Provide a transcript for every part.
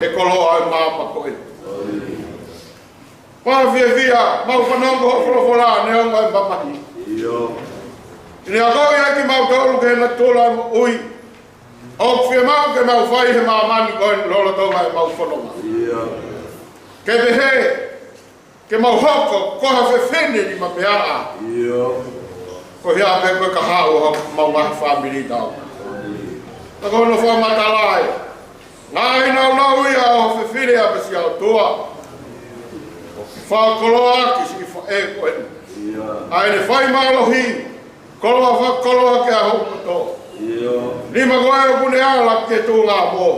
e koloa e mama koe. Pawhia mau whanongo wholofola ne onga e mamaki. Ni a koe aki mau tolu ke na tula ui. O whia mau ke mau whai he mamani koe lola tonga e mau whanonga. Ke behe, ke mau hoko koha whewhene ni ma mea. Ko hea pe koe ka hao mau mahi whamiri tau. Na koe no whamatalai. Ngai nau ia o whewhire a pesi au toa. Whakoloa ki si whae koe. Ai ne whai malohi, koloa whakoloa ke a hoko to. Nima koe o kune ala ke tū ngā mō.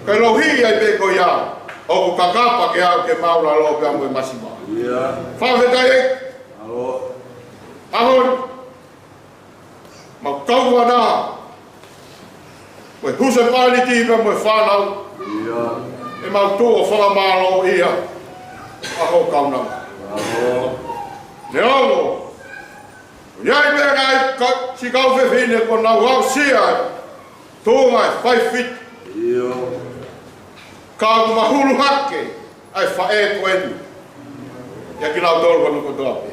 Kai lohi ai pe koe ia, o ku kakapa ke au ke maula lo pe amue masima. Whawhetai e. Ahon. Mau kaua nā. Koe husa pāni tīpa moe whanau. E mau tō o whakamālo ia. Aho kaunanga. Ne ongo. Iai mea ngai si kau whewhine ko nau hau sia. Tōnga e whai whit. Kau mahulu hake. Ai whae koeni. Ia ki nau tōru kanu ko tōpe.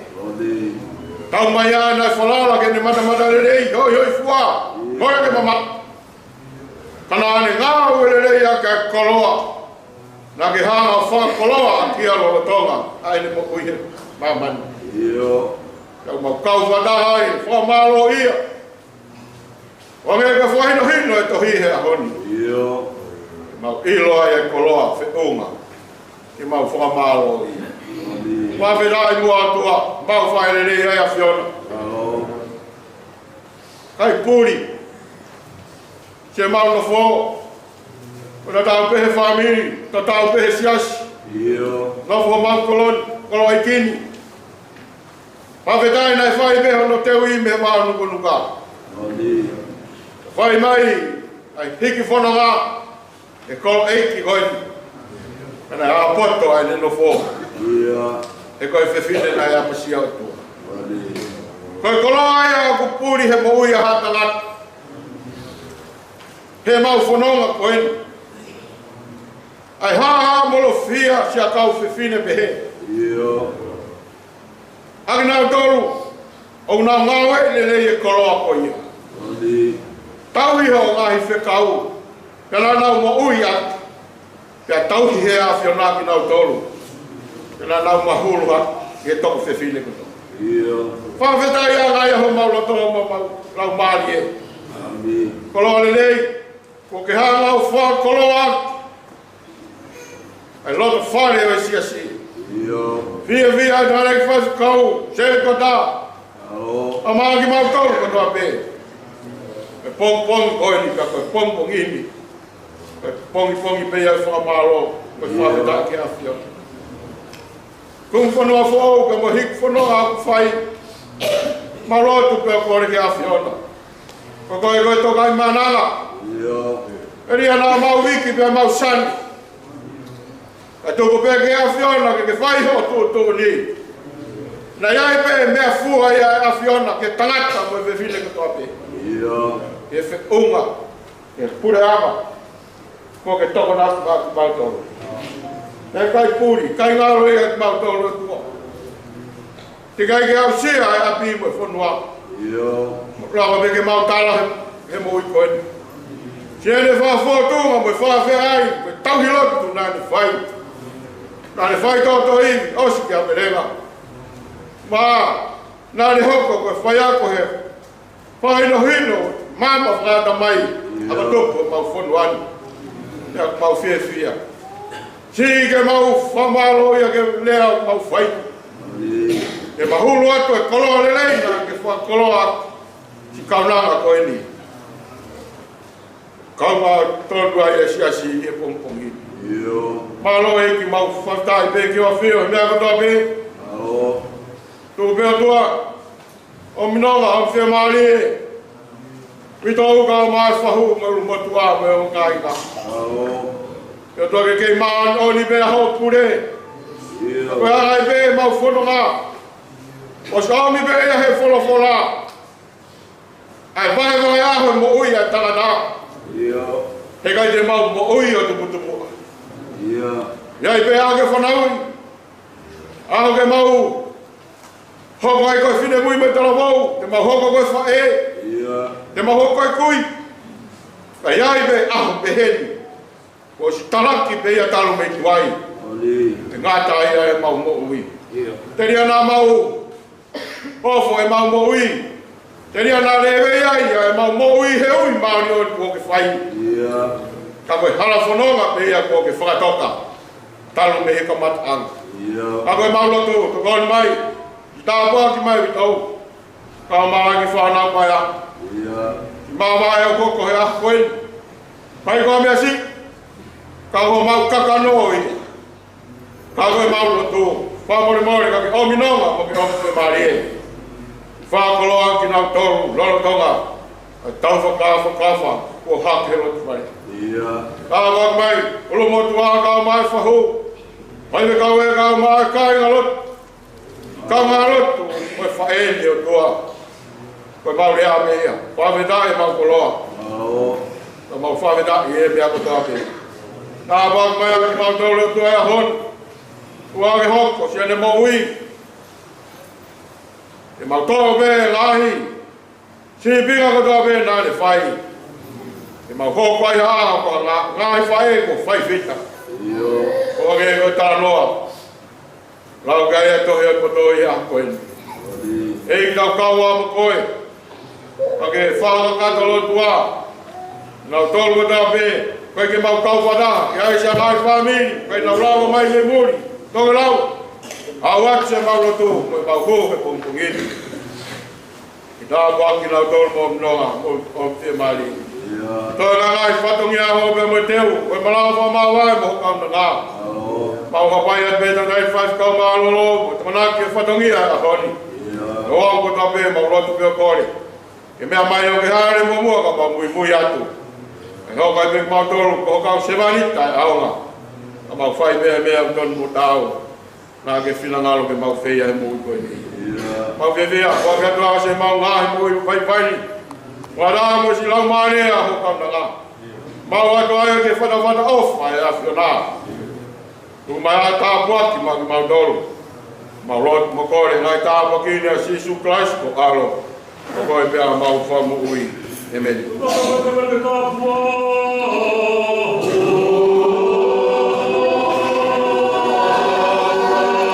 Tau mai ana e whalala ke ne mata rerei. Hoi hoi fua. Hoi ke mama. Kana ane ngā uererei a ka koloa. Nā ke hanga whakoloa a kia lolo tonga. Ai ne mo uihe mamani. Kau mau kau whanahai, whamalo ia. Wange ka whahino hino e tohi he a honi. Mau iloa e koloa whiunga. Ki mau whamalo ia. Whawhirai mua atua, mau whaererei ai a whiona. Kai puri. Se mau no fo, o tau pehe whamiri, ta tau pehe siasi. No fo mau kolo ai kini. Pawhetai nai whai meho no teu i me mau nuku nuka. Whai mai, ai hiki whono ngā, e kolo eiki koini. Kana a poto ai ne no fo. E koe whewhine nai apasi au tua. Koe kolo ai au kupuri he mo ui a hata ngata. He mau whanonga koeni. Ai haha molo fia si a kau whewhine pehe. Aki nau tolu, o nau ngawe lelei e koloa koia. Tau iho o ngahi whekau, pela nau mo ui ati. Pea tau hi he a whiona ki nau tolu. Pela nau mahulu ati, he toku whewhine koto. Whawhetai a ngai aho mau lotoho mau lau maari e. Koloa lelei. Ko ke hanga o wha koloa ai loto whare o esi asi. Via ai tārek whasu kau, sere kota. A maagi mau tau kotoa pe. E pong koini ka koe pong ini. E pongi pe ai whakamalo, koe whawheta ke a whio. Kung whanua whao, ka mo hik whanua aku whai. Marotu pe a kore ke a whiona. Ko koe tokai mananga. Eri ana mau wiki pe mau sani. Ka toko pe ke a whiona ke whai ho tō ni. Na iai pe mea fua ia a whiona ke tangata mo e wewhine katoa pe. Ke whiunga, ke pure ama. Ko ke toko nātu mau tōru. E kai puri, kai ngaro ia ke mau tōru e tua. Te kai ke au sia e api mo e whanua. Rawa pe ke mau tala he mo i koeni. Siene whawhotunga mo i whawhea ai, mo i tauhi lotu nāni whai. Nāni whai tōto iwi, osi ki a merenga. Mā, nāni hoko koe whai ako he. Whaino hino, māma whakata mai, ama topo mau whonu ani. Ia mau whia. Si ke mau whamalo ia ke lea mau whai. E mahulu atu e koloa lelei nā ke whakoloa si kaunanga koe ni. Kau ma tonu ai e siasi e pongpongi. Malo e ki mau whaftai pe ki o whio, mea katoa pe. Tū pēo tua, o minonga am whia maali e. Mito uka o mai whahu me rumotua me o kaina. Pēo tua ke kei maan o ni pēa ho pure. Koe harai pe mau whanonga. O skaomi pe ia he wholofola. Ai vai aho mo ui a tangana. He kai te mau mo ui o tupu. Iai pe ake whanaui. Aho ke mau. Hoko ai koe whine mui me tala mau. Te mau hoko koe whae. Te mau hoko ai kui. Ka iai pe aho pe heni. Ko si talaki pe ia talu me tuai. Te ngata ia e mau mo ui. Te ria nā mau. Ofo e mau mo ui. Te ria nā rewe iai e mau mo ui he ui mauni o ko ke whai. Ka koe hala whanonga pe ia ko ke whakatoka. Talu me he ka mataanga. Ka koe mau lotu, ka kone mai. Tāpua ki mai vitau. Ka marangi whanau pai a. Mawai au koko he ah koe. Pai koe mea si. Ka koe mau kakano i. Ka koe mau lotu. Whamore more ka ki ominonga mo ki omi koe maari e. Whakoloa ki nau toru, lolo tonga. Tau whakafa, kua hake he lotu mai. Ka koe mai, ulu motua kau mai whahu. Mai me kau e kau mai kai ngā lotu. Kau ngā rotu, koe whaeni o tua. Koe mauri a me ia. Whaweda e mau koloa. Ka mau whaweda i e mea kotoa pe. Nā wak mai a ki mau tolu o tua e a hon. Ua ake hoko, si ane mo ui. E mau tolo pe lahi. Si pinga kotoa pe nā ne whai. E mau hoko ai haa ko ngāi whae ko whai whita. Ko ake koe tānoa. Lau kai e tohi o koto i a koe. E i tau kaua mo koe. Ake whaka katalo tua. Nau tolu kota pe. Koe ke mau kau whata. Ke ai sa ngai whamini. Koe nau lau mai le muri. Tonga lau. Au atu se mau lotu. Koe mau koe pungpungini. I tā waki nau tolu mo mnonga. O te mali. Toi na ngai whatongi a hope mo teu. Koe malau whamawai mo hokam na ngā. Mau hapai a peta nai whais kau maalolo, mo tamanaki e whatongi a honi. Noa ko tape mau lotu peo kore. Ke mea mai o ke hare mo mua ka mau mui atu. E hoka i pek mau tolu, ko hokau semanita e aonga. Ka mau whai mea utonu mo tau. Nā ke whilangalo ke mau whea e mui koe ni. Mau ke whea, ko ke atua se mau ngahi mui whai. Wa rā mo si lau maane a hokam na ngā. Mau atu ai ke whata ofa e a whiona. Tu mai a tāpua ki mau dolu. Mau rotu mo kore, ngai tāpua ki ni a Sisu Christ ko alo. Ko koe pia mau whamu ui. Amen.